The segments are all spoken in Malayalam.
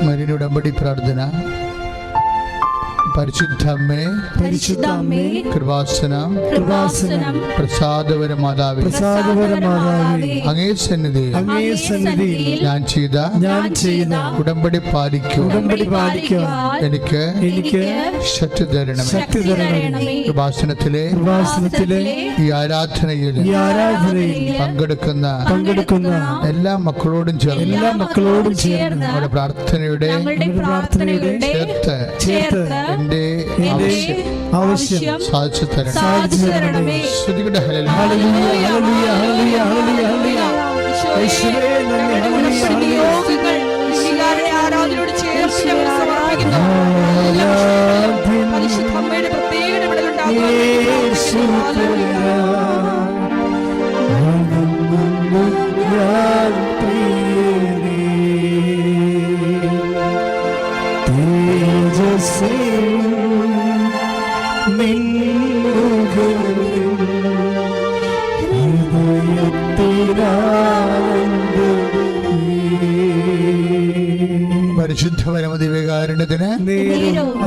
മരിയൻ ഉടമ്പടി പ്രാർത്ഥന. പരിശുദ്ധമ്മേ, പരിശുദ്ധമ്മേ, കൃപാസനം, കൃപാസനം, പ്രസാദപര മാതാവേ, അങ്ങേ സന്നിധിയിൽ ഞാൻ ചെയ്ത ഉടമ്പടി പാലിക്കുവാൻ എനിക്ക് ശക്തി തരണമേ. കൃപാസനത്തിലെ ഈ ആരാധനയിൽ പങ്കെടുക്കുന്ന എല്ലാ മക്കളോടും ചേർന്ന് നമ്മുടെ പ്രാർത്ഥനയുടെ ചേർത്ത് ആവശ്യം സാധിച്ചു തരണമേ. ശ്രുതിയുടെ പരിശുദ്ധമ്മയുടെ പ്രത്യേക ഇടപെടലുണ്ടാകും. പരിശുദ്ധ പരമദിവ്യകാരുണ്യത്തിന്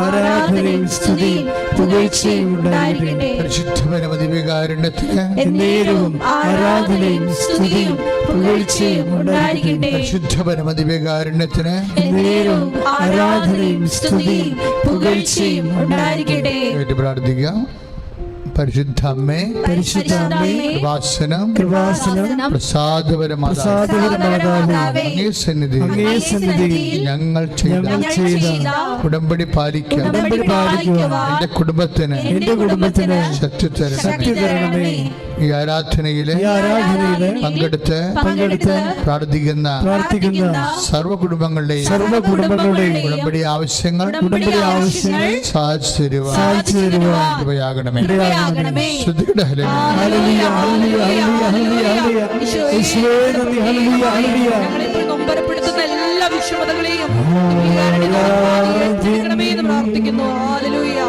ആരാധനയും സ്തുതിയും പുകഴ്ചയും ഉണ്ടായിരിക്കട്ടെ. പരിശുദ്ധ പരമദിവ്യകാരുണ്യത്തിന് ആരാധനയും സ്തുതിയും പുകഴ്ചയും ഉണ്ടായിരിക്കട്ടെ. പരിശുദ്ധ പരമദിവ്യകാരുണ്യത്തിന് ആരാധനയും സ്തുതിയും പുകഴ്ചയും ഉണ്ടായിരിക്കട്ടെ. പ്രാർത്ഥിക്കാം. പരിശുദ്ധ അമ്മേ, കൃപാസനം, പ്രസാദപര മാതാവേ, അങ്ങേ സന്നിധിയിൽ ഞങ്ങൾ ചെയ്ത ഉടമ്പടി പാലിക്കാൻ എന്റെ കുടുംബത്തിന് ശക്തി തരണമേ. ഈ ആരാധനയിലെ പങ്കെടുത്ത് പ്രാർത്ഥിക്കുന്ന സർവ്വ കുടുംബങ്ങളുടെയും ഉടമ്പടി ആവശ്യങ്ങൾ സാധിച്ചു തരുവാനാകണമേ. ശ്രുതിയുടെ നൊമ്പരപ്പെടുത്തുന്ന എല്ലാ വിഷമതകളെയും പ്രാർത്ഥിക്കുന്നു. ഹല്ലേലൂയ.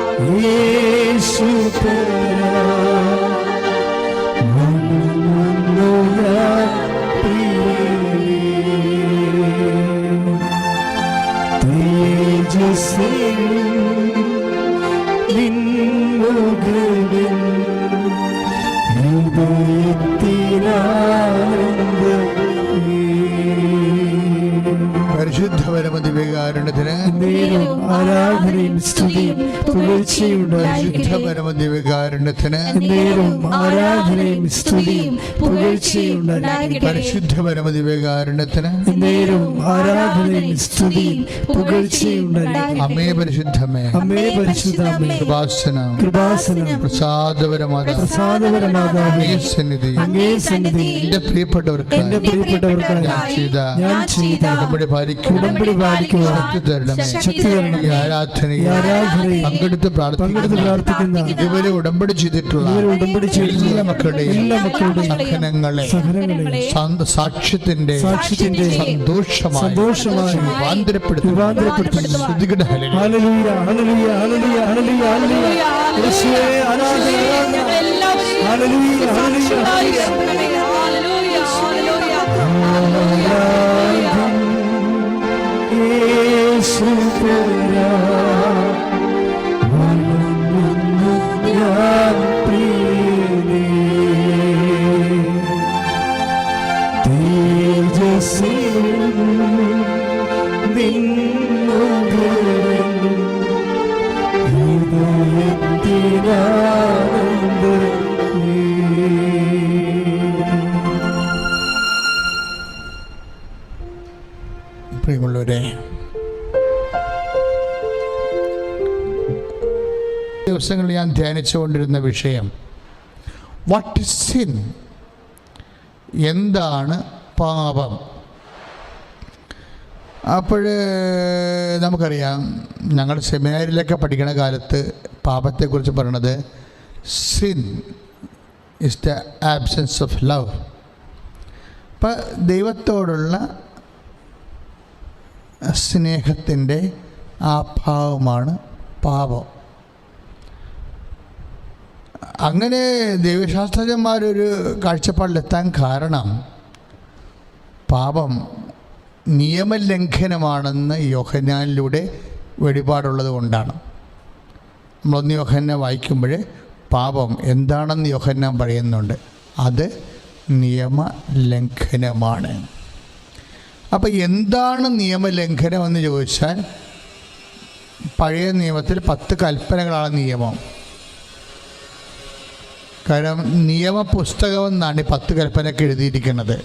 പരിശുദ്ധ പരമദിവ്യകാരുണ്യത്തിന് ആരാധനയും സ്തുതിയും പുകഴ്ചയും പരിശുദ്ധ പരമദിവ്യകാരുണ്യത്തിന് ആരാധനയും സ്തുതിയും പുകഴ്ചയും പരിശുദ്ധ പരമദിവ്യകാരുണ്യത്തിന് ആരാധനയും സ്തുതിയും പുകഴ്ചയും അമ്മേ പരിശുദ്ധമേ, അമ്മേ പരിശുദ്ധമേ, കൃപാസനം, പ്രസാദപരമായ അങ്ങേ സന്നിധി എന്റെ പ്രിയപ്പെട്ടവർക്ക് ഞാൻ ചെയ്ത ഉടമ്പടി പാലിക്കുവാൻ ശക്തി തരണമേ. ഈ ആരാധനയിൽ പങ്കെടുത്ത് പ്രാർത്ഥിക്കുന്ന ഇതുവരെ ഉടമ്പടി ചെയ്തിട്ടുള്ള എല്ലാ മക്കളുടെയും സഹനങ്ങളെ സാക്ഷ്യത്തിന്റെ സന്തോഷമായി രൂപാന്തരപ്പെടുത്തുന്ന ശ്രുതികളുടെ പ്രിയമുള്ളവരെ, ദിവസങ്ങളിൽ ഞാൻ ധ്യാനിച്ചുകൊണ്ടിരുന്ന വിഷയം വാട്ട് ഇസ് സിൻ, എന്താണ് പാപം. അപ്പോൾ നമുക്കറിയാം, ഞങ്ങൾ സെമിനാരിലൊക്കെ പഠിക്കുന്ന കാലത്ത് പാപത്തെക്കുറിച്ച് പറയണത് sin is the absence of love. അപ്പം ദൈവത്തോടുള്ള സ്നേഹത്തിൻ്റെ അഭാവമാണ് പാപം. അങ്ങനെ ദൈവശാസ്ത്രജ്ഞന്മാരൊരു കാഴ്ചപ്പാടിലെത്താൻ കാരണം പാപം നിയമലംഘനമാണെന്ന് യോഹന്നാനിലൂടെ വെളിപാടുള്ളത് കൊണ്ടാണ്. നമ്മളൊന്ന് യോഹന്നാൻ വായിക്കുമ്പോൾ പാപം എന്താണെന്ന് യോഹന്നാൻ പറയുന്നുണ്ട്. അത് നിയമലംഘനമാണ്. അപ്പോൾ എന്താണ് നിയമലംഘനം എന്ന് ചോദിച്ചാൽ, പഴയ നിയമത്തിൽ 10 കൽപ്പനകളാണ് നിയമം. കാരണം നിയമപുസ്തകം എന്നാണ് ഈ 10 കൽപ്പനയൊക്കെ എഴുതിയിരിക്കുന്നത്.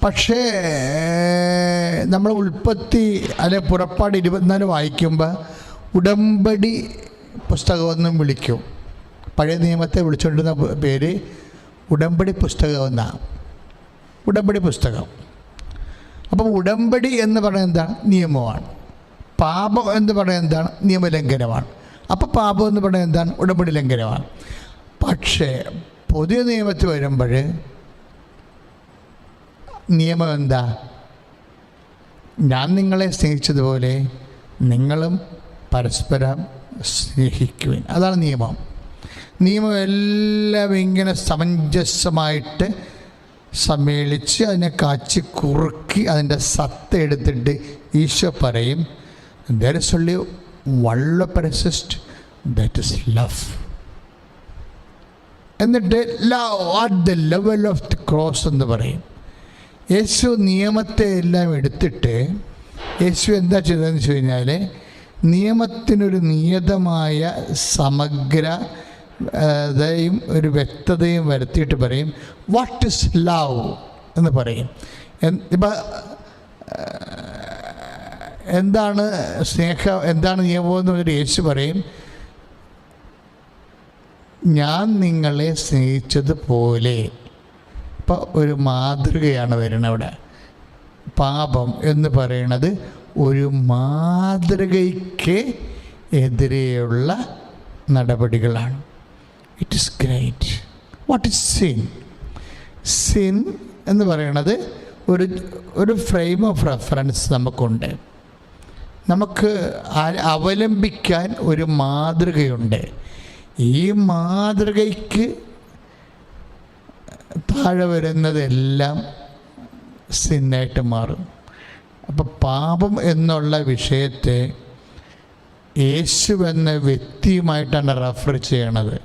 പക്ഷേ നമ്മൾ ഉൽപ്പത്തി അല്ലെ പുറപ്പാട് 24 വായിക്കുമ്പോൾ ഉടമ്പടി പുസ്തകമെന്നും വിളിക്കും. പഴയ നിയമത്തെ വിളിച്ചുകൊണ്ടിരുന്ന പേര് ഉടമ്പടി പുസ്തകം എന്നാണ്. ഉടമ്പടി പുസ്തകം. അപ്പോൾ ഉടമ്പടി എന്ന് പറയുന്നത് എന്താണ്? നിയമമാണ്. പാപം എന്ന് പറയുന്നത് എന്താണ്? നിയമലംഘനമാണ്. അപ്പോൾ പാപം എന്ന് പറയുന്നത് എന്താണ്? ഉടമ്പടി ലംഘനമാണ്. പക്ഷേ പുതിയ നിയമത്തിൽ വരുമ്പോൾ നിയമം എന്താ? ഞാൻ നിങ്ങളെ സ്നേഹിച്ചതുപോലെ നിങ്ങളും പരസ്പരം സ്നേഹിക്കുവിൻ. അതാണ് നിയമം. നിയമം എല്ലാം ഇങ്ങനെ സമഞ്ജസമായിട്ട് സമ്മേളിച്ച് അതിനെ കാച്ചി കുറുക്കി അതിൻ്റെ സത്ത എടുത്തിട്ട് ഈശോ പറയും, there is only one law persist, that is love. എന്നിട്ട് love at the level of the cross എന്ന് പറയും. യേശു നിയമത്തെ എല്ലാം എടുത്തിട്ട് യേശു എന്താ ചെയ്തതെന്ന് വെച്ച് കഴിഞ്ഞാൽ, നിയമത്തിനൊരു നിയതമായ സമഗ്രതയും ഒരു വ്യക്തതയും വരുത്തിയിട്ട് പറയും വാട്ട് ഇസ് ലവ് എന്ന് പറയും. ഇപ്പം എന്താണ് സ്നേഹം, എന്താണ് നിയമം എന്ന് പറഞ്ഞിട്ട് യേശു പറയും, ഞാൻ നിങ്ങളെ സ്നേഹിച്ചതുപോലെ. ഇപ്പം ഒരു മാതൃകയാണ് വരുന്നത് അവിടെ. പാപം എന്ന് പറയുന്നത് ഒരു മാതൃകയ്ക്ക് എതിരെയുള്ള നടപടികളാണ്. It is great. What is sin? Sin എന്ന് പറയുന്നത് ഒരു ഫ്രെയിം ഓഫ് റെഫറൻസ് നമുക്കുണ്ട്. നമുക്ക് അവലംബിക്കാൻ ഒരു മാതൃകയുണ്ട്. ഈ മാതൃകയ്ക്ക് താഴെ വരുന്നതെല്ലാം സിന്നായിട്ട് മാറും. അപ്പോൾ പാപം എന്നുള്ള വിഷയത്തെ യേശു എന്ന വ്യക്തിയുമായിട്ടാണ് റെഫർ ചെയ്യണത്.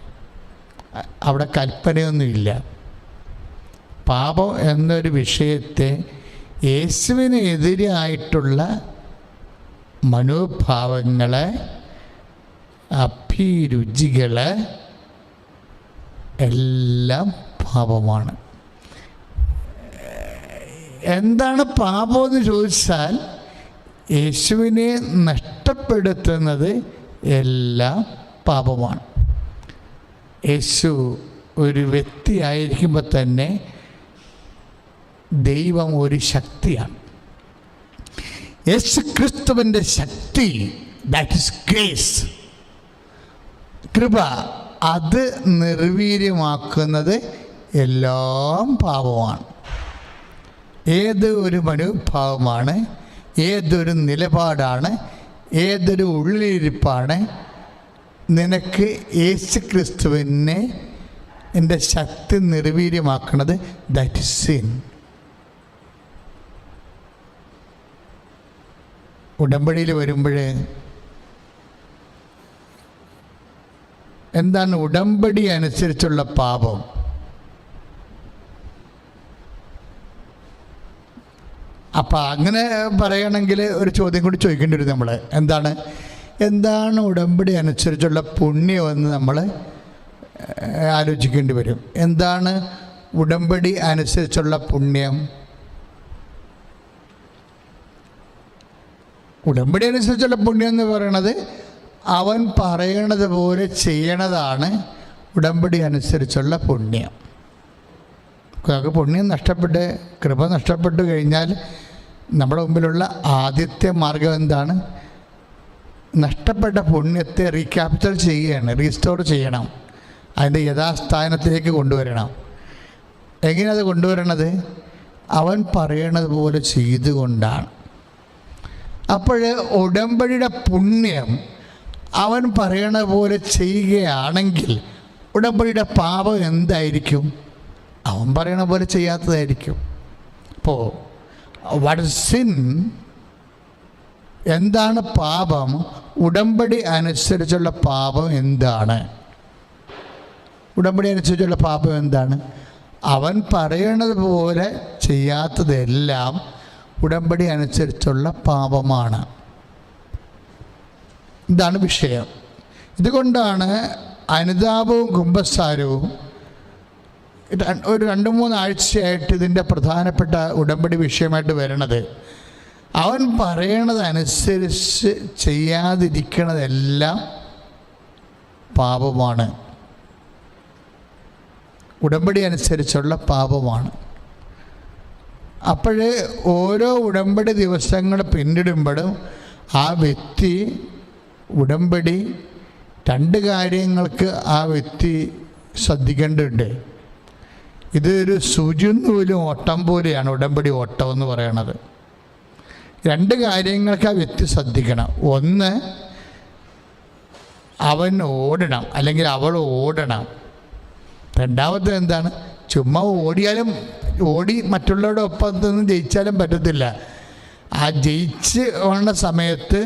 അവിടെ കൽപ്പനയൊന്നുമില്ല. പാപം എന്നൊരു വിഷയത്തെ യേശുവിന് എതിരായിട്ടുള്ള മനോഭാവങ്ങളെ, അഭിരുചികളെ എല്ലാം പാപമാണ്. എന്താണ് പാപമെന്ന് ചോദിച്ചാൽ, യേശുവിനെ നഷ്ടപ്പെടുത്തുന്നത് എല്ലാം പാപമാണ്. യേശു ഒരു വ്യക്തിയായിരിക്കുമ്പോൾ തന്നെ ദൈവം ഒരു ശക്തിയാണ്. യേശു ക്രിസ്തുവിൻ്റെ ശക്തി, ദാറ്റ് ഈസ് ഗ്രേസ്, കൃപ, അത് നിർവീര്യമാക്കുന്നത് എല്ലാം പാപമാണ്. ഏത് ഒരു മനോഭാവമാണ്, ഏതൊരു നിലപാടാണ്, ഏതൊരു ഉള്ളിലിരിപ്പാണ് നിനക്ക് യേശു ക്രിസ്തുവിനെ എൻ്റെ ശക്തി നിർവീര്യമാക്കുന്നത്? That is sin. ഉടമ്പടിയിൽ വരുമ്പോൾ എന്താണ് ഉടമ്പടി അനുസരിച്ചുള്ള പാപം? അപ്പം അങ്ങനെ പറയണമെങ്കിൽ ഒരു ചോദ്യം കൂടി ചോദിക്കേണ്ടി വരും നമ്മൾ. എന്താണ് ഉടമ്പടി അനുസരിച്ചുള്ള പുണ്യമെന്ന് നമ്മൾ ആലോചിക്കേണ്ടി വരും. എന്താണ് ഉടമ്പടി അനുസരിച്ചുള്ള പുണ്യം? ഉടമ്പടി അനുസരിച്ചുള്ള പുണ്യം എന്ന് പറയണത് അവൻ പറയണത് പോലെ ചെയ്യണതാണ് ഉടമ്പടി അനുസരിച്ചുള്ള പുണ്യം. നമുക്ക് പുണ്യം നഷ്ടപ്പെട്ട്, കൃപ നഷ്ടപ്പെട്ടു കഴിഞ്ഞാൽ നമ്മുടെ മുമ്പിലുള്ള ആദ്യത്തെ മാർഗം എന്താണ്? നഷ്ടപ്പെട്ട പുണ്യത്തെ റീക്യാപ്ചർ ചെയ്യുകയാണ്, റീസ്റ്റോർ ചെയ്യണം, അതിൻ്റെ യഥാസ്ഥാനത്തിലേക്ക് കൊണ്ടുവരണം. എങ്ങനെ അത് കൊണ്ടുവരണത്? അവൻ പറയണത് പോലെ ചെയ്തുകൊണ്ടാണ്. അപ്പോൾ ഉടമ്പടിയുടെ പുണ്യം അവൻ പറയണ പോലെ ചെയ്യുകയാണെങ്കിൽ ഉടമ്പടിയുടെ പാപം എന്തായിരിക്കും? അവൻ പറയണ പോലെ ചെയ്യാത്തതായിരിക്കും. അപ്പോൾ വാട്ട് ഇസ് സിൻ, എന്താണ് പാപം, ഉടമ്പടി അനുസരിച്ചുള്ള പാപം എന്താണ്, ഉടമ്പടി അനുസരിച്ചുള്ള പാപം എന്താണ്? അവൻ പറയണത് പോലെ ചെയ്യാത്തതെല്ലാം ഉടമ്പടി അനുസരിച്ചുള്ള പാപമാണ്. ഇതാണ് വിഷയം. ഇതുകൊണ്ടാണ് അനുതാപവും കുമ്പസാരവും ഒരു 2-3 ആഴ്ചയായിട്ട് ഇതിൻ്റെ പ്രധാനപ്പെട്ട ഉടമ്പടി വിഷയമായിട്ട് വരണത്. അവൻ പറയണതനുസരിച്ച് ചെയ്യാതിരിക്കണതെല്ലാം പാപമാണ്, ഉടമ്പടി അനുസരിച്ചുള്ള പാപമാണ്. അപ്പോൾ ഓരോ ഉടമ്പടി ദിവസങ്ങൾ പിന്നിടുമ്പോഴും ആ വ്യക്തി ഉടമ്പടി 2 കാര്യങ്ങൾക്ക് ആ വ്യക്തി ശ്രദ്ധിക്കേണ്ടതുണ്ട്. ഇതൊരു സൂചിയും നൂലും ഓട്ടം പോലെയാണ് ഉടമ്പടി ഓട്ടം എന്ന് പറയണത്. 2 കാര്യങ്ങൾക്ക് ആ വ്യക്തി ശ്രദ്ധിക്കണം. ഒന്ന്, അവൻ ഓടണം അല്ലെങ്കിൽ അവൾ ഓടണം. രണ്ടാമത് എന്താണ്? ചുമ്മാ ഓടിയാലും മറ്റുള്ളവരുടെ ഒപ്പം നിന്ന് ജയിച്ചാലും പറ്റത്തില്ല. ആ ജയിച്ച് വന്ന സമയത്ത്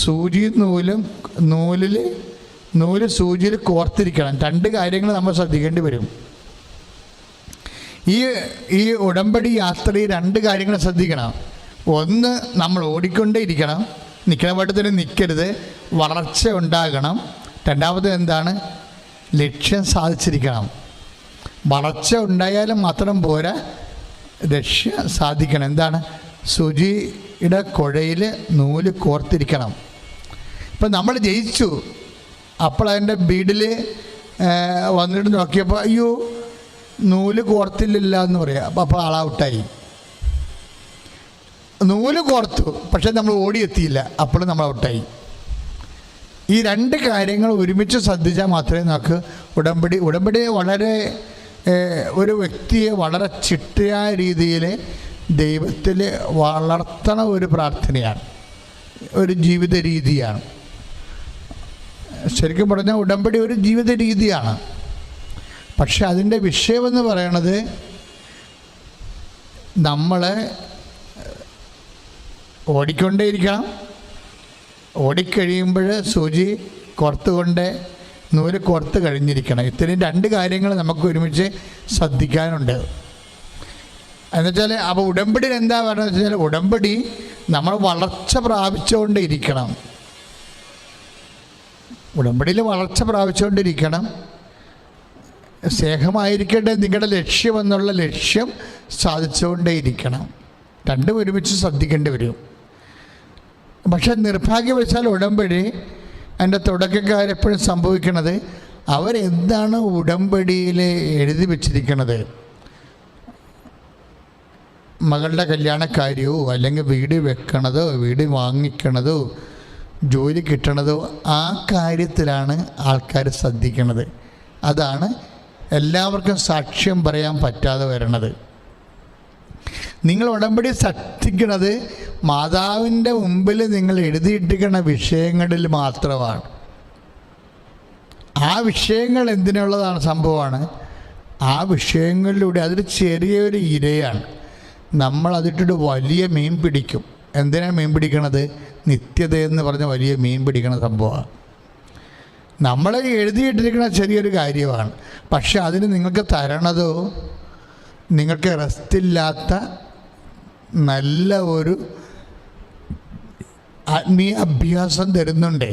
സൂചിയും നൂല് സൂചിയിൽ കോർത്തിരിക്കണം. 2 കാര്യങ്ങൾ നമ്മൾ ശ്രദ്ധിക്കേണ്ടി വരും. ഈ ഉടമ്പടി യാത്രയിൽ 2 കാര്യങ്ങൾ ശ്രദ്ധിക്കണം. ഒന്ന്, നമ്മൾ ഓടിക്കൊണ്ടേ ഇരിക്കണം, നിൽക്കണ പാട്ടത്തിന് നിൽക്കരുത്, വളർച്ച ഉണ്ടാകണം. രണ്ടാമത് എന്താണ്? ലക്ഷ്യം സാധിച്ചിരിക്കണം. വളർച്ച ഉണ്ടായാലും മാത്രം പോരാ, ലക്ഷ്യം സാധിക്കണം. എന്താണ്? സൂചിയുടെ കുഴയിൽ നൂല് കോർത്തിരിക്കണം. ഇപ്പം നമ്മൾ ജയിച്ചു, അപ്പോൾ അതിൻ്റെ ബീഡിൽ വന്നിട്ട് നോക്കിയപ്പോൾ അയ്യോ നൂല് കോർത്തില്ല എന്ന് പറയാം. അപ്പോൾ ആളൗട്ടായി. നൂല് കോർത്തു, പക്ഷെ നമ്മൾ ഓടിയെത്തിയില്ല, അപ്പോൾ നമ്മൾ ഔട്ടായി. ഈ 2 കാര്യങ്ങൾ ഒരുമിച്ച് ശ്രദ്ധിച്ചാൽ മാത്രമേ നമുക്ക് ഉടമ്പടി വളരെ ഒരു വ്യക്തിയെ വളരെ ചിട്ടയായ രീതിയിൽ ദൈവത്തിൽ വളർത്തണ ഒരു പ്രാർത്ഥനയാണ്, ഒരു ജീവിത രീതിയാണ്. ശരിക്കും പറഞ്ഞാൽ ഉടമ്പടി ഒരു ജീവിത രീതിയാണ്. പക്ഷെ അതിൻ്റെ വിഷയമെന്ന് പറയണത് നമ്മൾ ഓടിക്കൊണ്ടേയിരിക്കണം. ഓടിക്കഴിയുമ്പോൾ സൂചി കോർത്തുകൊണ്ട് നൂല് കോർത്ത് കഴിഞ്ഞിരിക്കണം. ഇത്രയും 2 കാര്യങ്ങൾ നമുക്ക് ഒരുമിച്ച് ശ്രദ്ധിക്കാനുണ്ട്. എന്നുവെച്ചാൽ അപ്പോൾ ഉടമ്പടിയിൽ എന്താ പറയുന്നത് വെച്ചാൽ, ഉടമ്പടി നമ്മൾ വളർച്ച പ്രാപിച്ചുകൊണ്ടിരിക്കണം. ഉടമ്പടിയിൽ വളർച്ച പ്രാപിച്ചുകൊണ്ടിരിക്കണം. സ്നേഹമായിരിക്കട്ടെ നിങ്ങളുടെ ലക്ഷ്യമെന്നുള്ള ലക്ഷ്യം സാധിച്ചുകൊണ്ടേയിരിക്കണം. 2 ഒരുമിച്ച് ശ്രദ്ധിക്കേണ്ടി വരും. പക്ഷെ നിർഭാഗ്യവശാൽ ഉടമ്പടി എൻ്റെ തുടക്കക്കാരെപ്പോഴും സംഭവിക്കുന്നത്, അവരെന്താണ് ഉടമ്പടിയിൽ എഴുതി വച്ചിരിക്കുന്നത്, മകളുടെ കല്യാണക്കാര്യമോ അല്ലെങ്കിൽ വീട് വെക്കണതോ വീട് വാങ്ങിക്കണതോ ജോലി കിട്ടണതോ ആ കാര്യത്തിലാണ് ആൾക്കാർ ശ്രദ്ധിക്കുന്നത്. അതാണ് എല്ലാവർക്കും സാക്ഷ്യം പറയാൻ പറ്റാതെ വരണത്. നിങ്ങൾ ഉടമ്പടി ശ്രദ്ധിക്കുന്നത് മാതാവിൻ്റെ മുമ്പിൽ നിങ്ങൾ എഴുതിയിട്ടിരിക്കുന്ന വിഷയങ്ങളിൽ മാത്രമാണ്. ആ വിഷയങ്ങൾ എന്തിനുള്ളതാണ് സംഭവമാണ്. ആ വിഷയങ്ങളിലൂടെ അതൊരു ചെറിയൊരു ഇരയാണ്. നമ്മളതിട്ടൊരു വലിയ മീൻ പിടിക്കും. എന്തിനാണ് മീൻ പിടിക്കണത്? നിത്യതയെന്ന് പറഞ്ഞ വലിയ മീൻ പിടിക്കണ സംഭവമാണ്. നമ്മൾ എഴുതിയിട്ടിരിക്കുന്ന ചെറിയൊരു കാര്യമാണ്. പക്ഷെ അതിന് നിങ്ങൾക്ക് തരണതോ നിങ്ങൾക്ക് റെസ്റ്റില്ലാത്ത നല്ല ഒരു ആത്മീയ അഭ്യാസം തരുന്നുണ്ട്.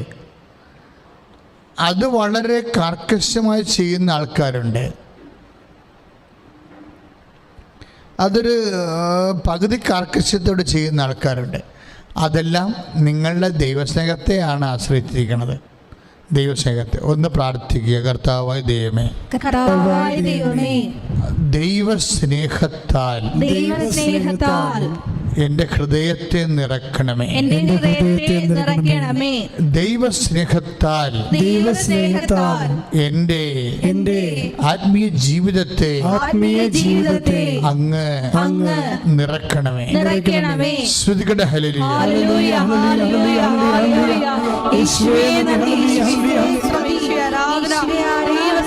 അത് വളരെ കർക്കശമായി ചെയ്യുന്ന ആൾക്കാരുണ്ട്. അതൊരു പകുതി കാർക്കശ്യത്തോട് ചെയ്യുന്ന ആൾക്കാരുണ്ട്. അതെല്ലാം നിങ്ങളുടെ ദൈവസ്നേഹത്തെയാണ് ആശ്രയിച്ചിരിക്കുന്നത്. ദൈവസ്നേഹത്തെ ഒന്ന് പ്രാർത്ഥിക്കുക. കർത്താവായ ദൈവമേ, ദൈവസ്നേഹത്താൽ എൻ്റെ ഹൃദയത്തെ നിറക്കണമേ. ദൈവസ്നേഹത്താൽ എൻ്റെ ആത്മീയ ജീവിതത്തെ അങ്ങ് നിറക്കണമേ. ശ്രുതികട ഹല്ലേലൂയ.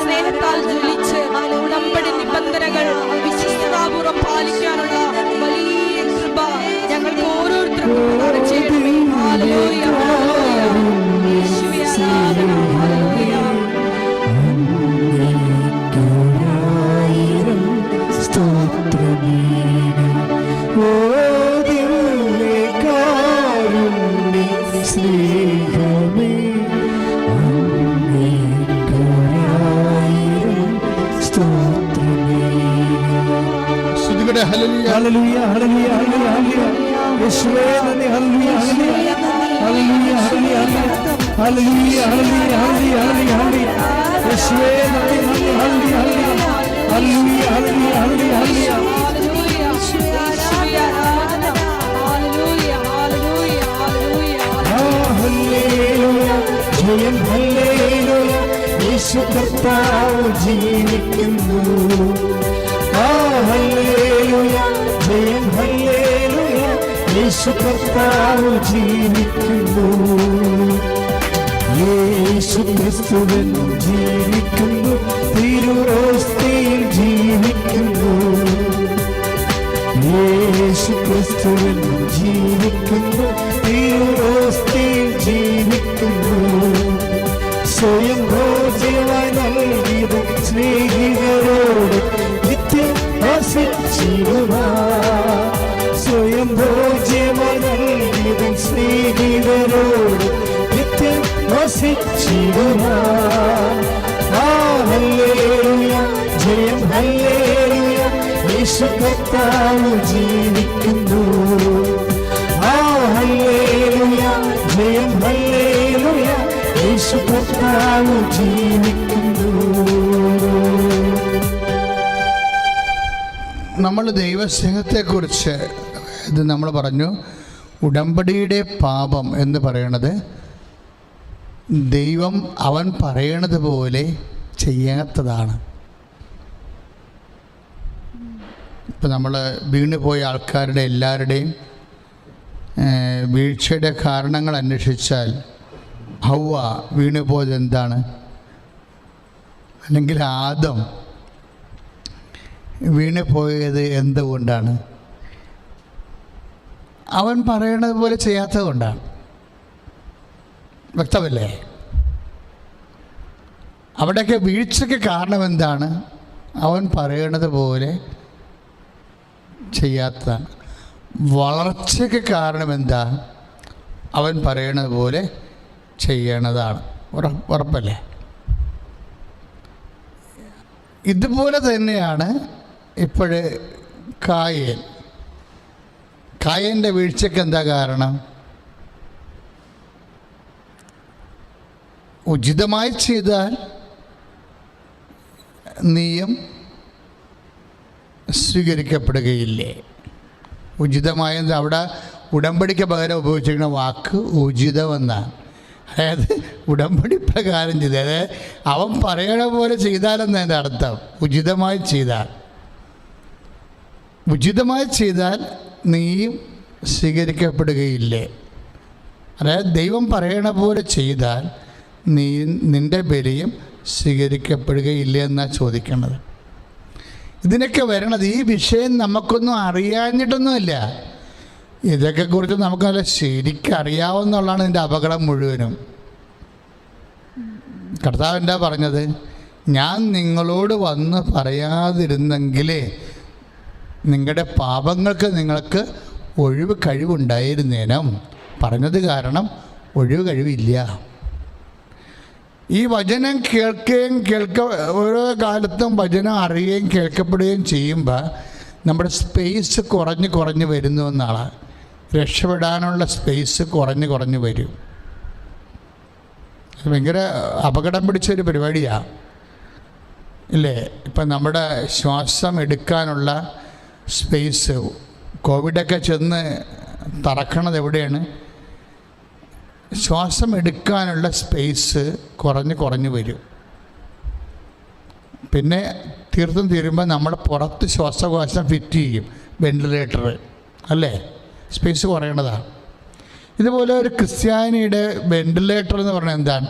സ്നേഹത്താൽ ജ്വലിച്ച് ഉടമ്പടി നിബന്ധനകൾ വിശ്വസ്തതാപൂർവ്വം പാലിക്കാനുള്ള വലിയ കൃപ പ്രകാരം ചെയ്യണമേ. Hallelujah, hallelujah. യേശുവേ ആരാധന. Hallelujah. Hallelujah. Hallelujah, hallelujah, hallelujah, hallelujah. യേശുവേ നന്ദി. Hallelujah, hallelujah, hallelujah, hallelujah, hallelujah, hallelujah, hallelujah, hallelujah. യേശുവേ നന്ദി, നന്ദി. Hallelujah, hallelujah, hallelujah, hallelujah, hallelujah. Hallelujah. യേശുവേ ആരാധന. Hallelujah, hallelujah, hallelujah. ഹല്ലേലൂയ, ജയം ഹല്ലേലൂയ. യേശു കർത്താവ് ജീവിക്കുന്നു. ഹല്ലേലൂയ, ജയം ഹല്ലേലൂയ. യേശു കർത്താവ് ജീവിക്കുന്നു. യേശു ക്രിസ്തുവൻ ജീവിക്കുന്നു. തിരുവോസ്തിയിൽ ജീവിക്കുന്നു. യേശു ക്രിസ്തുവൻ ജീവിക്കുന്നു. തിരുവോസ്തിയിൽ ജീവിക്കുന്നു. സ്വയം ഭോജ്യമായി നൽകിയത് സ്നേഹിതരോട് നിത്യം വസിച്ചിടുവാ. സ്വയം ഭോജ്യമായി നൽകിയത് സ്നേഹിതരോട് നിത്യം വസിച്ചിടുവാ. ഹല്ലേലൂയ, ജയം ഹല്ലേലൂയ. യേശു കർത്താവ് ജീവിക്കുന്നു. ഹല്ലേലൂയ, ജയം ഹല്ലേലൂയ. യേശു കർത്താവ് ജീവിക്കുന്നു. നമ്മൾ ദൈവസ്നേഹത്തെക്കുറിച്ച് ഇത് നമ്മൾ പറഞ്ഞു. ഉടമ്പടിയുടെ പാപം എന്ന് പറയണത് ദൈവം അവൻ പറയണത് പോലെ ചെയ്യാത്തതാണ്. ഇപ്പം നമ്മൾ വീണുപോയ ആൾക്കാരുടെ എല്ലാവരുടെയും വീഴ്ചയുടെ കാരണങ്ങൾ അന്വേഷിച്ചാൽ ഹൗവ വീണുപോയത് എന്താണ്? അല്ലെങ്കിൽ ആദം വീണുപോയത് എന്തുകൊണ്ടാണ്? അവൻ പറയണത് പോലെ ചെയ്യാത്തത് കൊണ്ടാണ്. വ്യക്തമല്ലേ? അവിടെയൊക്കെ വീഴ്ചയ്ക്ക് കാരണം എന്താണ്? അവൻ പറയണത് പോലെ ചെയ്യാത്തതാണ്. വളർച്ചയ്ക്ക് കാരണം എന്താ? അവൻ പറയണത് പോലെ ചെയ്യണതാണ്. ഉറപ്പല്ലേ? ഇതുപോലെ തന്നെയാണ് ഇപ്പോഴ് കായൻ്റെ വീഴ്ചയ്ക്ക് എന്താ കാരണം? ഉചിതമായി ചെയ്താൽ നീയും സ്വീകരിക്കപ്പെടുകയില്ലേ? ഉചിതമായ അവിടെ ഉടമ്പടിക്ക് പകരം ഉപയോഗിച്ചിരിക്കുന്ന വാക്ക് ഉചിതമെന്നാണ്. അതായത് ഉടമ്പടി പ്രകാരം ചെയ്ത്, അതായത് അവൻ പറയണ പോലെ ചെയ്താലെന്നതിൻ്റെ അർത്ഥം. ഉചിതമായി ചെയ്താൽ നീയും സ്വീകരിക്കപ്പെടുകയില്ലേ? അതായത് ദൈവം പറയണ പോലെ ചെയ്താൽ നിൻ്റെ ബലിയും സ്വീകരിക്കപ്പെടുകയില്ലേ എന്നാണ് ചോദിക്കുന്നത്. ഇതിനൊക്കെ വരണത് ഈ വിഷയം നമുക്കൊന്നും അറിയാഞ്ഞിട്ടൊന്നുമില്ല. ഇതൊക്കെ കുറിച്ച് നമുക്ക് നല്ല ശരിക്കും അറിയാവുന്നതാണ് ഇതിൻ്റെ അപകടം മുഴുവനും. കർത്താവ് എന്താ പറഞ്ഞത്? ഞാൻ നിങ്ങളോട് വന്ന് പറയാതിരുന്നെങ്കിലേ നിങ്ങളുടെ പാപങ്ങൾക്ക് നിങ്ങൾക്ക് ഒഴിവ് കഴിവുണ്ടായിരുന്നേനും. പറഞ്ഞത് കാരണം ഒഴിവ് കഴിവില്ല. ഈ വചനം ഓരോ കാലത്തും വചനം അറിയുകയും കേൾക്കപ്പെടുകയും ചെയ്യുമ്പോൾ നമ്മുടെ സ്പേസ് കുറഞ്ഞ് വരുന്നു എന്നാണ്. രക്ഷപ്പെടാനുള്ള സ്പേസ് കുറഞ്ഞ് വരും. ഭയങ്കര അപകടം പിടിച്ചൊരു പരിപാടിയാണ് ഇല്ലേ? ഇപ്പം നമ്മുടെ ശ്വാസം എടുക്കാനുള്ള സ്പേസ് കോവിഡൊക്കെ ചെന്ന് തറക്കണത് എവിടെയാണ്? ശ്വാസം എടുക്കാനുള്ള സ്പേസ് കുറഞ്ഞ് വരും. പിന്നെ തീരുമ്പോൾ നമ്മൾ പുറത്ത് ശ്വാസകോശം ഫിറ്റ് ചെയ്യും, വെന്റിലേറ്റർ അല്ലേ? സ്പേസ് കുറയണതാണ്. ഇതുപോലെ ഒരു ക്രിസ്ത്യാനിയുടെ വെന്റിലേറ്റർ എന്ന് പറഞ്ഞാൽ എന്താണ്?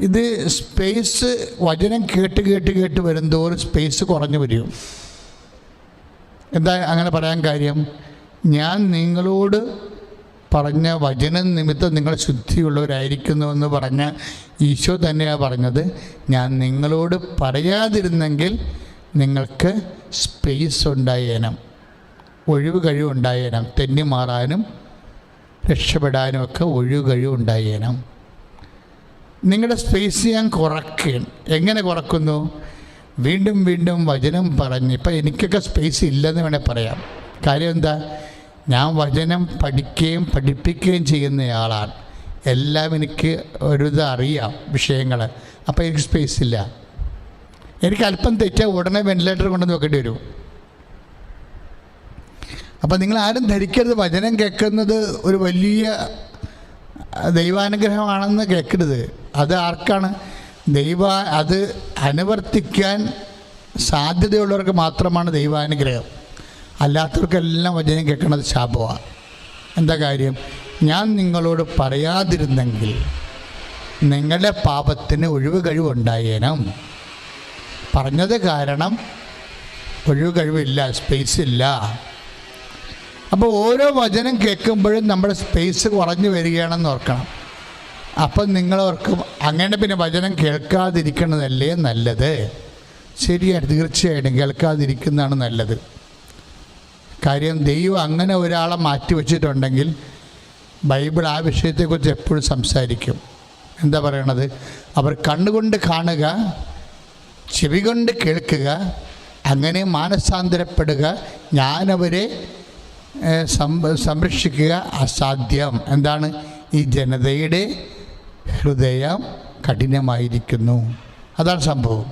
ഇത് സ്പേസ് വചനം കേട്ട് വരുന്തോറും സ്പേസ് കുറഞ്ഞു വരും. എന്താ അങ്ങനെ പറയാൻ കാര്യം? ഞാൻ നിങ്ങളോട് പറഞ്ഞ വചനം നിമിത്തം നിങ്ങൾ ശുദ്ധിയുള്ളവരായിരിക്കുന്നുവെന്ന് പറഞ്ഞ ഈശോ തന്നെയാണ് പറഞ്ഞത്, ഞാൻ നിങ്ങളോട് പറയാതിരുന്നെങ്കിൽ നിങ്ങൾക്ക് സ്പേസ് ഉണ്ടായേനം, ഒഴിവ് കഴിവുണ്ടായേനം, തെന്നി മാറാനും രക്ഷപ്പെടാനും ഒക്കെ ഒഴിവ് കഴിവുണ്ടായേനം. നിങ്ങളുടെ സ്പേസ് ഞാൻ കുറയ്ക്കുകയാണ്. എങ്ങനെ കുറക്കുന്നു? വീണ്ടും വീണ്ടും വചനം പറഞ്ഞ്. ഇപ്പം എനിക്കൊക്കെ സ്പേസ് ഇല്ലെന്ന് വേണേൽ പറയാം. കാര്യം എന്താ? ഞാൻ വചനം പഠിക്കുകയും പഠിപ്പിക്കുകയും ചെയ്യുന്നയാളാണ്. എല്ലാം എനിക്ക് ഒരുത് അറിയാം വിഷയങ്ങൾ. അപ്പോൾ എനിക്ക് സ്പേസ് ഇല്ല. എനിക്ക് അല്പം തെറ്റാൽ ഉടനെ വെന്റിലേറ്റർ കൊണ്ടുവന്ന് വെക്കേണ്ടി വരും. അപ്പം നിങ്ങൾ ആരും ധരിക്കരുത് വചനം കേൾക്കുന്നത് ഒരു വലിയ ദൈവാനുഗ്രഹമാണെന്ന് കേൾക്കരുത്. അത് ആർക്കാണ്? അത് അനുവർത്തിക്കാൻ സാധ്യതയുള്ളവർക്ക് മാത്രമാണ് ദൈവാനുഗ്രഹം. അല്ലാത്തവർക്കെല്ലാം വചനം കേൾക്കുന്നത് ശാപമാണ്. എന്താ കാര്യം? ഞാൻ നിങ്ങളോട് പറയാതിരുന്നെങ്കിൽ നിങ്ങളുടെ പാപത്തിന് ഒഴിവ് കഴിവുണ്ടായേനം. പറഞ്ഞത് കാരണം ഒഴിവ് കഴിവില്ല, സ്പേസ് ഇല്ല. അപ്പോൾ ഓരോ വചനം കേൾക്കുമ്പോഴും നമ്മുടെ സ്പേസ് കുറഞ്ഞു വരികയാണെന്ന് ഓർക്കണം. അപ്പം നിങ്ങളോർക്കും അങ്ങനെ പിന്നെ വചനം കേൾക്കാതിരിക്കുന്നതല്ലേ നല്ലത്? ശരിയാണ്, തീർച്ചയായിട്ടും കേൾക്കാതിരിക്കുന്നതാണ് നല്ലത്. കാര്യം ദൈവം അങ്ങനെ ഒരാളെ മാറ്റി വച്ചിട്ടുണ്ടെങ്കിൽ ബൈബിൾ ആ വിഷയത്തെക്കുറിച്ച് എപ്പോഴും സംസാരിക്കും. എന്താ പറയണത്? അവർ കണ്ണുകൊണ്ട് കാണുക, ചെവി കൊണ്ട് കേൾക്കുക, അങ്ങനെ മാനസാന്തരപ്പെടുക, ഞാനവരെ സംരക്ഷിക്കുക അസാധ്യം. എന്താണ്? ഈ ജനതയുടെ ഹൃദയം കഠിനമായിരിക്കുന്നു. അതാണ് സംഭവം.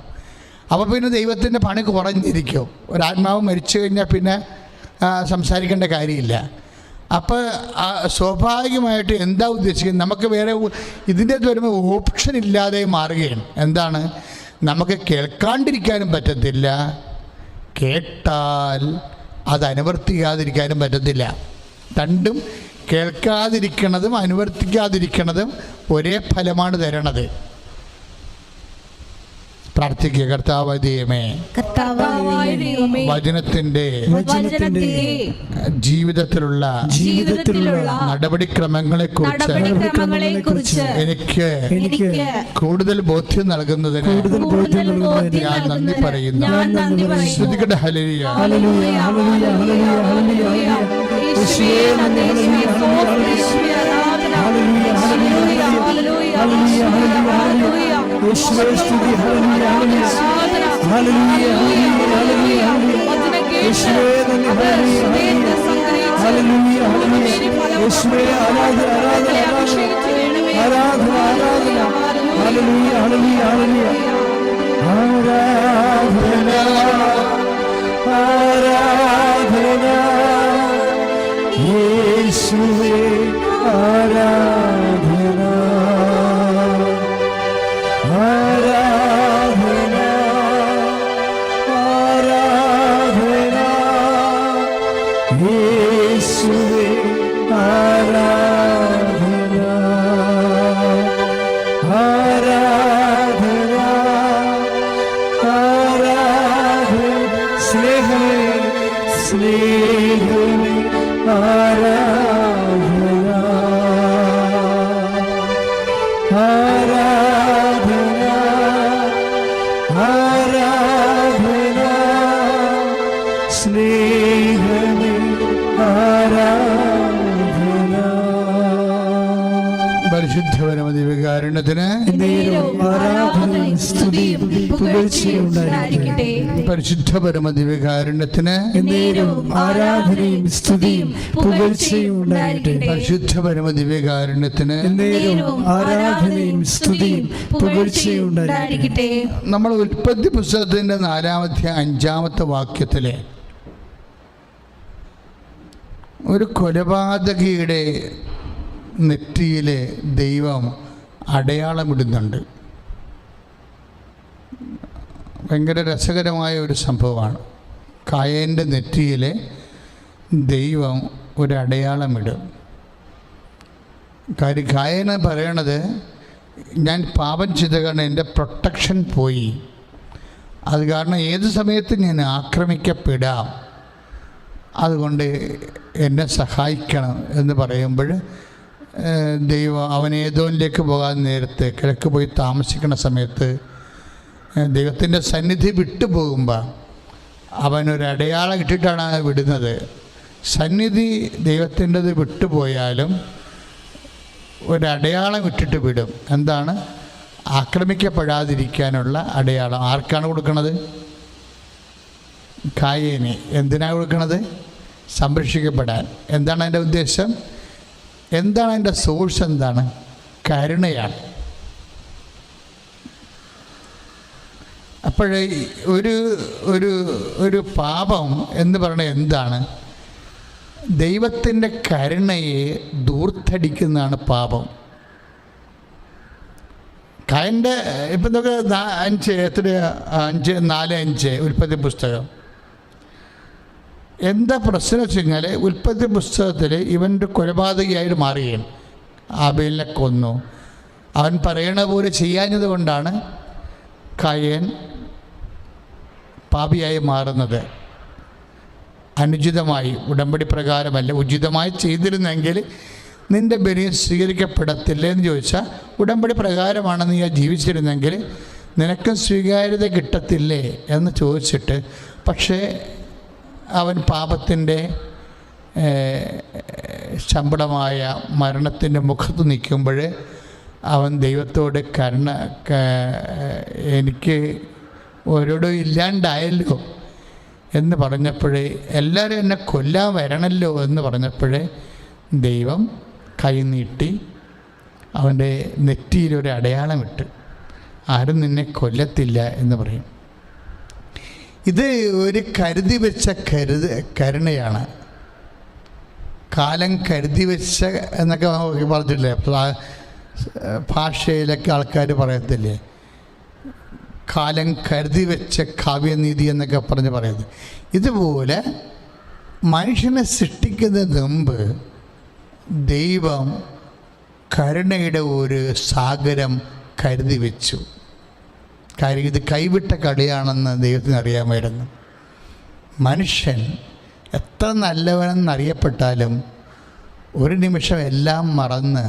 അപ്പോൾ പിന്നെ ദൈവത്തിൻ്റെ പണി കുറഞ്ഞിരിക്കും. ഒരാത്മാവ് മരിച്ചു കഴിഞ്ഞാൽ പിന്നെ സംസാരിക്കേണ്ട കാര്യമില്ല. അപ്പോൾ സ്വാഭാവികമായിട്ട് എന്താ ഉദ്ദേശിക്കുന്നത്? നമുക്ക് വേറെ ഇതിൻ്റെ അകത്ത് വരുമ്പോൾ ഓപ്ഷൻ ഇല്ലാതെ മാറുകയാണ്. എന്താണ്? നമുക്ക് കേൾക്കാണ്ടിരിക്കാനും പറ്റത്തില്ല, കേട്ടാൽ അത് അനുവർത്തിക്കാതിരിക്കാനും പറ്റത്തില്ല. രണ്ടും, കേൾക്കാതിരിക്കണതും അനുവർത്തിക്കാതിരിക്കണതും ഒരേ ഫലമാണ് തരണത്. പ്രാർത്ഥിക്കുക. കർത്താവായ ദൈവമേ, വചനത്തിന്റെ ജീവിതത്തിലുള്ള നടപടിക്രമങ്ങളെക്കുറിച്ച് എനിക്ക് കൂടുതൽ ബോധ്യം നൽകുന്നതിന് ഞാൻ നന്ദി പറയുന്നു. ശ്രദ്ധിക്കട്ടെ. ഹല്ലേലൂയ. യേശുവേ സ്തുതി. ഹല്ലേലൂയ ഹല്ലേലൂയ ഹല്ലേലൂയ യേശുവേ നന്ദി. ഹല്ലേലൂയ ഹല്ലേലൂയ യേശുവേ ആരാധന ആരാധന ആരാധന. ഹല്ലേലൂയ ഹല്ലേലൂയ ഹല്ലേലൂയ ആരാധന ആരാധന യേശുവേ ആരാധന ആരാധന ആരാധന യേശുവേ ആരാധന ആരാധന ആരാധന സ്നേഹമേ സ്നേഹമേ ആരാധന ആരാധന ആരാധന സ്നേഹമേ ആരാധന. പരിശുദ്ധ പരമദിവ്യകാരുണ്യത്തിന് ആരാധനയും സ്തുതിയും പുകഴ്ചയും ഉണ്ടായിരിക്കട്ടെ. പരിശുദ്ധ പരമദിവ്യകാരുണ്യത്തിന് ആരാധനയും സ്തുതിയും പുകഴ്ചയും ഉണ്ടായിരിക്കട്ടെ. പരിശുദ്ധ പരമദിവ്യകാരുണ്യത്തിന് ആരാധനയും സ്തുതിയും പുകഴ്ചയും ഉണ്ടായിരിക്കട്ടെ. നമ്മൾ ഉൽപ്പത്തി പുസ്തകത്തിൻ്റെ 4-ാം അധ്യായം 5-ാമത്തെ വാക്യത്തിലെ ഒരു കൊലപാതകിയുടെ നെറ്റിയിലെ ദൈവം അടയാളമിടുന്നുണ്ട്. ഭയങ്കര രസകരമായ ഒരു സംഭവമാണ്. കായേൻ്റെ നെറ്റിയിലെ ദൈവം ഒരു അടയാളമിടും. കാര്യം കായേന പറയണത്, ഞാൻ പാപം ചെയ്ത കാരണം എൻ്റെ പ്രൊട്ടക്ഷൻ പോയി, അത് കാരണം ഏത് സമയത്തും ഞാൻ ആക്രമിക്കപ്പെടാം, അതുകൊണ്ട് എന്നെ സഹായിക്കണം എന്ന് പറയുമ്പോൾ ദൈവം അവൻ ഏദോമിലേക്ക് പോകാൻ നേരത്തെ കിഴക്ക് പോയി താമസിക്കുന്ന സമയത്ത് ദൈവത്തിൻ്റെ സന്നിധി വിട്ടു പോകുമ്പോൾ അവനൊരു അടയാളം ഇട്ടിട്ടാണ് വിടുന്നത്. സന്നിധി ദൈവത്തിൻ്റെത് വിട്ടുപോയാലും ഒരടയാളം ഇട്ടിട്ട് വിടും. എന്താണ്? ആക്രമിക്കപ്പെടാതിരിക്കാനുള്ള അടയാളം. ആർക്കാണ് കൊടുക്കണത്? കായേന്. എന്തിനാണ് കൊടുക്കണത്? സംരക്ഷിക്കപ്പെടാൻ. എന്താണ് അതിൻ്റെ ഉദ്ദേശം? എന്താണ് അതിൻ്റെ സോഴ്സ്? എന്താണ്? കരുണയാണ്. അപ്പോഴേ ഒരു ഒരു ഒരു പാപം എന്ന് പറയുന്നത് എന്താണ്? ദൈവത്തിൻ്റെ കരുണയെ ദൂർത്തടിക്കുന്നതാണ് പാപം. കായൻ്റെ ഇപ്പം നമുക്ക് 5:4-5 ഉൽപ്പത്തി പുസ്തകം. എന്താ പ്രശ്നം വെച്ച് കഴിഞ്ഞാൽ ഉൽപ്പത്തി പുസ്തകത്തിൽ ഇവൻ്റെ കൊലപാതകയായിട്ട് മാറുകയാണ്. ആബേലിനെ കൊന്നു. അവൻ പറയണ പോലെ ചെയ്യാഞ്ഞത് കൊണ്ടാണ് കായൻ പാപിയായി മാറുന്നത്. അനുചിതമായി, ഉടമ്പടി പ്രകാരമല്ല, ഉചിതമായി ചെയ്തിരുന്നെങ്കിൽ നിൻ്റെ ബലി സ്വീകരിക്കപ്പെടത്തില്ല എന്ന് ചോദിച്ചാൽ, ഉടമ്പടി പ്രകാരമാണ് നീ ജീവിച്ചിരുന്നെങ്കിൽ നിനക്കും സ്വീകാര്യത കിട്ടത്തില്ലേ എന്ന് ചോദിച്ചിട്ട്, പക്ഷേ അവൻ പാപത്തിൻ്റെ ശമ്പളമായ മരണത്തിൻ്റെ മുഖത്ത് നിൽക്കുമ്പോൾ അവൻ ദൈവത്തോട് എനിക്ക് ഓരോടും ഇല്ലാണ്ടായല്ലോ എന്ന് പറഞ്ഞപ്പോഴേ, എല്ലാവരും എന്നെ കൊല്ലാൻ വരണമല്ലോ എന്ന് പറഞ്ഞപ്പോഴേ ദൈവം കൈ നീട്ടി അവൻ്റെ നെറ്റിയിലൊരു അടയാളമിട്ട്, ആരും നിന്നെ കൊല്ലത്തില്ല എന്ന് പറയും. ഇത് ഒരു കരുതി വെച്ച കരുണയാണ്. കാലം കരുതി വെച്ച എന്നൊക്കെ പറഞ്ഞിട്ടില്ലേ, ഭാഷയിലൊക്കെ ആൾക്കാർ പറയത്തില്ലേ, കാലം കരുതി വെച്ച കാവ്യനീതി എന്നൊക്കെ പറഞ്ഞ് പറയുന്നത്. ഇതുപോലെ മനുഷ്യനെ സൃഷ്ടിക്കുന്നതിന് മുമ്പ് ദൈവം കരുണയുടെ ഒരു സാഗരം കരുതി വെച്ചു. കാര്യം ഇത് കൈവിട്ട കളിയാണെന്ന് ദൈവത്തിന് അറിയാമായിരുന്നു. മനുഷ്യൻ എത്ര നല്ലവനെന്നറിയപ്പെട്ടാലും ഒരു നിമിഷം എല്ലാം മറന്ന്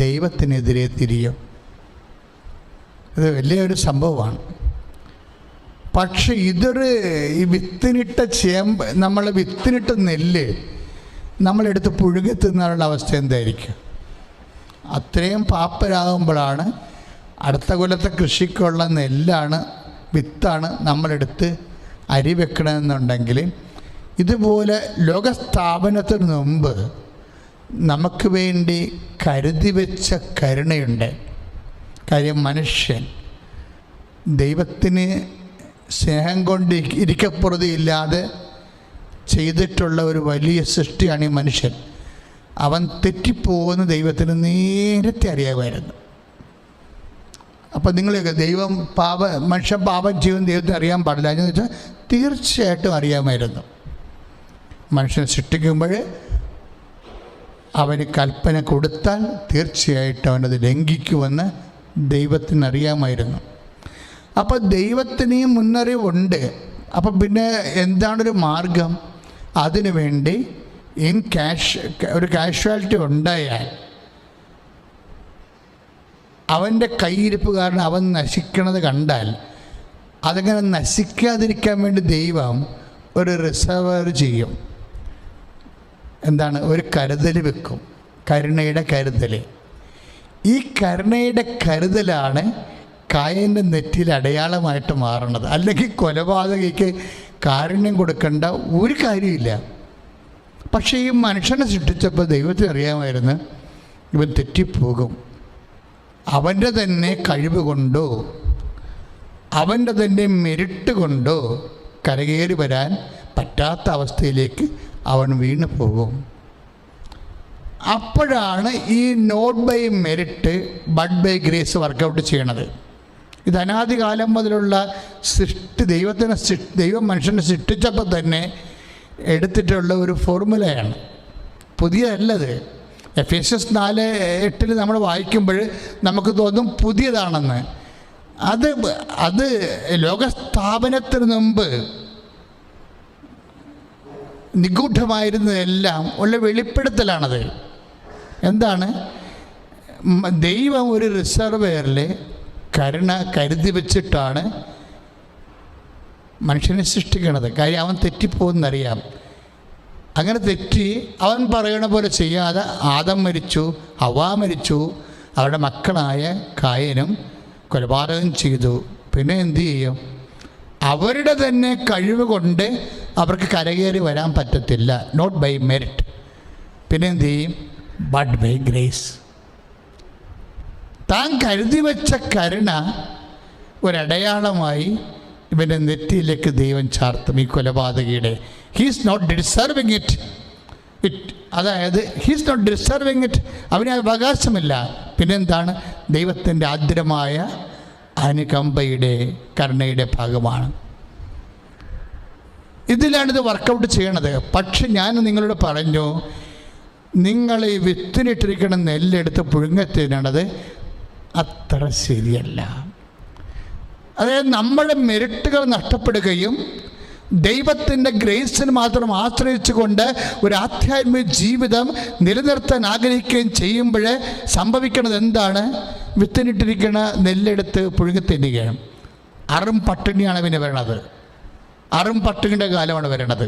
ദൈവത്തിനെതിരെ തിരിയും. ഇത് വലിയൊരു സംഭവമാണ്. പക്ഷെ ഇതൊരു ഈ വിത്തിനിട്ട ചേമ്പ്, നമ്മൾ വിത്തിനിട്ട നെല്ല് നമ്മളെടുത്ത് പുഴുകി തിന്നാനുള്ള അവസ്ഥ എന്തായിരിക്കും? അത്രയും പാപ്പരാകുമ്പോഴാണ് അടുത്ത കൊല്ലത്തെ കൃഷിക്കുള്ള നെല്ലാണ്, വിത്താണ് നമ്മളെടുത്ത് അരി വെക്കണമെന്നുണ്ടെങ്കിൽ, ഇതുപോലെ ലോകസ്ഥാപനത്തിന് മുമ്പ് നമുക്ക് വേണ്ടി കരുതി വെച്ച കരുണയുണ്ട്. കാര്യം മനുഷ്യൻ ദൈവത്തിന് സ്നേഹം കൊണ്ട് ഇരിക്കപ്പുറതിയില്ലാതെ ചെയ്തിട്ടുള്ള ഒരു വലിയ സൃഷ്ടിയാണ് ഈ മനുഷ്യൻ. അവൻ തെറ്റിപ്പോകുന്ന ദൈവത്തിന് നേരത്തെ അറിയാമായിരുന്നു. അപ്പം നിങ്ങളൊക്കെ മനുഷ്യൻ പാപം ചെയ്യുന്ന ദൈവത്തിന് അറിയാൻ പാടില്ല എന്ന് വെച്ചാൽ തീർച്ചയായിട്ടും അറിയാമായിരുന്നു. മനുഷ്യനെ സൃഷ്ടിക്കുമ്പോൾ അവന് കൽപ്പന കൊടുത്താൽ തീർച്ചയായിട്ടും അവനത് ലംഘിക്കുമെന്ന് ദൈവത്തിനറിയാമായിരുന്നു. അപ്പോൾ ദൈവത്തിന് മുന്നറിവുണ്ട്. അപ്പം പിന്നെ എന്താണൊരു മാർഗം? അതിനു വേണ്ടി ഒരു കാഷ്വാലിറ്റി ഉണ്ടായാൽ അവൻ്റെ കയ്യിരിപ്പ് കാരണം അവൻ നശിക്കണത് കണ്ടാൽ അതങ്ങനെ നശിക്കാതിരിക്കാൻ വേണ്ടി ദൈവം ഒരു റിസർവർ ചെയ്യും. എന്താണ്? ഒരു കരുതൽ വെക്കും, കരുണയുടെ കരുതൽ. ഈ കരുണയുടെ കരുതലാണ് കായൻ്റെ നെറ്റിയിൽ അടയാളമായിട്ട് മാറണത്. അല്ലെങ്കിൽ കൊലപാതകയ്ക്ക് കാരുണ്യം കൊടുക്കേണ്ട ഒരു കാര്യമില്ല. പക്ഷേ ഈ മനുഷ്യനെ സൃഷ്ടിച്ചപ്പോൾ ദൈവത്തിന് അറിയാമായിരുന്നു ഇവൻ തെറ്റിപ്പോകും. അവൻ്റെ തന്നെ കഴിവ് കൊണ്ടോ അവൻ്റെ തന്നെ മെരിട്ട് കൊണ്ടോ കരകയറി വരാൻ പറ്റാത്ത അവസ്ഥയിലേക്ക് അവൻ വീണു പോകും. അപ്പോഴാണ് ഈ not by merit but by grace work out ചെയ്യണത്. ഇത് അനാദികാലം മുതലുള്ള ദൈവം മനുഷ്യനെ സൃഷ്ടിച്ചപ്പോൾ തന്നെ എടുത്തിട്ടുള്ള ഒരു ഫോർമുലയാണ്, പുതിയതല്ലത്. എഫേസ്യസ് 4:8 നമ്മൾ വായിക്കുമ്പോൾ നമുക്ക് തോന്നും പുതിയതാണെന്ന്. അത് ലോകസ്ഥാപനത്തിന് മുമ്പ് നിഗൂഢമായിരുന്നതെല്ലാം ഉള്ള വെളിപ്പെടുത്തലാണത്. എന്താണ്? ദൈവം ഒരു റിസർവെയറിൽ കരുണ കരുതി വെച്ചിട്ടാണ് മനുഷ്യനെ സൃഷ്ടിക്കണത്. കാര്യം അവൻ തെറ്റിപ്പോകുന്നറിയാം. അങ്ങനെ തെറ്റി അവൻ പറയണ പോലെ ചെയ്യാതെ ആദം മരിച്ചു, ഹവ്വ മരിച്ചു, അവരുടെ മക്കളായ കായനും കൊലപാതകം ചെയ്തു. പിന്നെ എന്തു ചെയ്യും? അവരുടെ തന്നെ കഴിവ് കൊണ്ട് അവർക്ക് കരകയറി വരാൻ പറ്റത്തില്ല. Not by merit. പിന്നെ എന്തു ചെയ്യും? But by grace. താൻ കരുതി വെച്ച കരുണ ഒരടയാളമായി ഇവൻ്റെ നെറ്റിയിലേക്ക് ദൈവം ചാർത്തും. ഈ കൊലപാതകിയുടെ ഹീസ് നോട്ട് ഡിസർവിങ് ഇറ്റ്. അതായത് ഹീസ് നോട്ട് ഡിസർവിങ് ഇറ്റ്, അവന് അവകാശമില്ല. പിന്നെന്താണ്? ദൈവത്തിൻ്റെ ആർദ്രമായ അനുകമ്പയുടെ കരുണയുടെ ഭാഗമാണ്. ഇതിലാണിത് വർക്കൗട്ട് ചെയ്യണത്. പക്ഷെ ഞാൻ നിങ്ങളോട് പറഞ്ഞു, നിങ്ങൾ ഈ വിത്തിനിട്ടിരിക്കുന്ന നെല്ലെടുത്ത് പുഴുങ്ങത്തിനത് അത്ര ശരിയല്ല. അതായത് നമ്മുടെ മെറിറ്റുകൾ നഷ്ടപ്പെടുകയും ദൈവത്തിൻ്റെ ഗ്രേസിന് മാത്രം ആശ്രയിച്ചുകൊണ്ട് ഒരു ആധ്യാത്മിക ജീവിതം നിലനിർത്താൻ ആഗ്രഹിക്കുകയും ചെയ്യുമ്പോൾ സംഭവിക്കുന്നത് എന്താണ്? വിത്തിനിട്ടിരിക്കുന്ന നെല്ലെടുത്ത് പുഴുങ്ങത്തിന്നുകയാണ്. അറും പട്ടിണിയാണ് പിന്നെ വരണത്. അറും പട്ടിണിയുടെ കാലമാണ് വരണത്.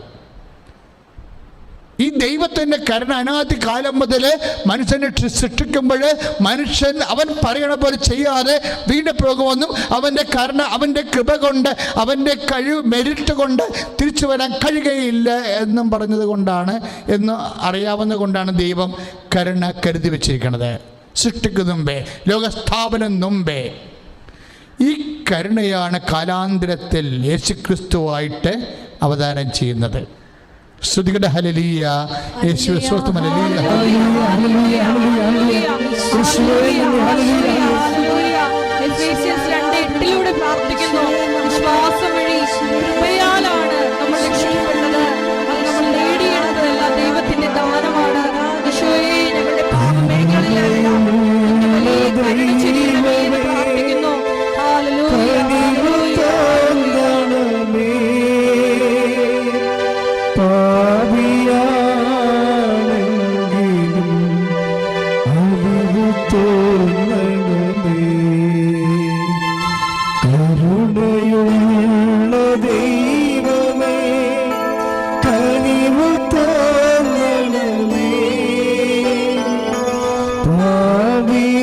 ഈ ദൈവത്തിൻ്റെ കരുണ അനാദി കാലം മുതൽ മനുഷ്യനെ സൃഷ്ടിക്കുമ്പോൾ മനുഷ്യൻ അവൻ പറയണ പോലെ ചെയ്യാതെ വീണ്ടും പോകുമെന്നും അവൻ്റെ കരുണ, അവൻ്റെ കൃപ കൊണ്ട്, അവൻ്റെ കഴിവ്, മെരിറ്റ് കൊണ്ട് തിരിച്ചു വരാൻ കഴിയുകയില്ല എന്നും പറഞ്ഞത് കൊണ്ടാണ്, എന്ന് അറിയാവുന്നത് കൊണ്ടാണ് ദൈവം കരുണ കരുതി വച്ചിരിക്കുന്നത്. സൃഷ്ടിക്ക് മുമ്പേ, ലോകസ്ഥാപനം മുമ്പേ. ഈ കരുണയാണ് കാലാന്തരത്തിൽ യേശുക്രിസ്തുവായിട്ട് അവതാരം ചെയ്യുന്നത്. സ്തുതിക്കട്ടെ. ഹല്ലേലൂയ. യേശുവേ സ്തോത്രം. ഹല്ലേലൂയ. എഫേസ്യൻസ് 2:8 പ്രാർത്ഥിക്കുന്നു, വിശ്വാസം വഴി കൃപയാലാണ് നമ്മൾ രക്ഷിക്കപ്പെട്ടത്. അത് നമ്മൾ നേടിയെടുത്തതല്ല, ദൈവത്തിന്റെ ദാനമാണ്. ഈശോയെ, ഞങ്ങളുടെ പാപമേഖലയിലെല്ലാം പ്രാർത്ഥിക്കുന്നു. ഹല്ലേലൂയ. കനിവ് തോന്നണമേ, ഭാവിയാണെങ്കിലും